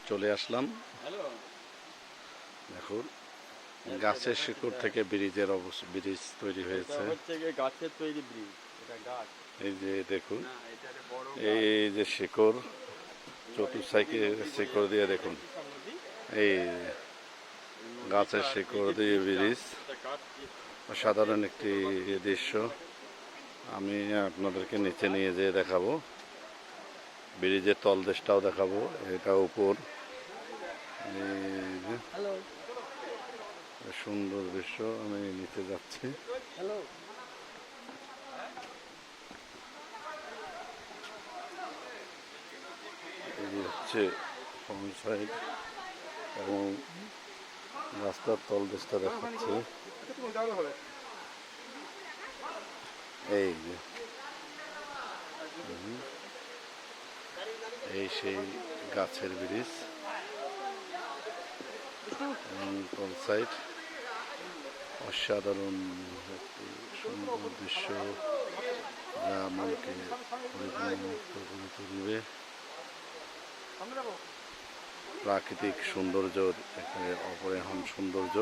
চলে আসলাম। দেখুন গাছের শিকড় থেকে ব্রিজ তৈরি হয়েছে। গাছের তৈরি ব্রিজ, এটা গাছ। এই যে দেখুন, এই যে শিকড়, চতুর্সাইকে শিকড় দিয়ে দেখুন, এই গাছের শিকড় দিয়ে ব্রিজ। অসাধারণ একটি দৃশ্য। আমি আপনাদেরকে নিচে নিয়ে যেয়ে দেখাবো, ব্রিজের তলদেশটাও দেখাবো। এটা উপর, সুন্দর দৃশ্য। আমি নিচে যাচ্ছি। এই হচ্ছে ফ্রন্ট সাইড এবং রাস্তার তলদেশটা দেখাচ্ছে। এই যে এই সেই গাছের ব্রিজ এবং তল সাইড। অসাধারণ একটি সুন্দর দৃশ্য, যা মনকে পরিপূর্ণমুক্ত করে তুলবে। প্রাকৃতিক সৌন্দর্য, এখানে অপরিহার্য সৌন্দর্য।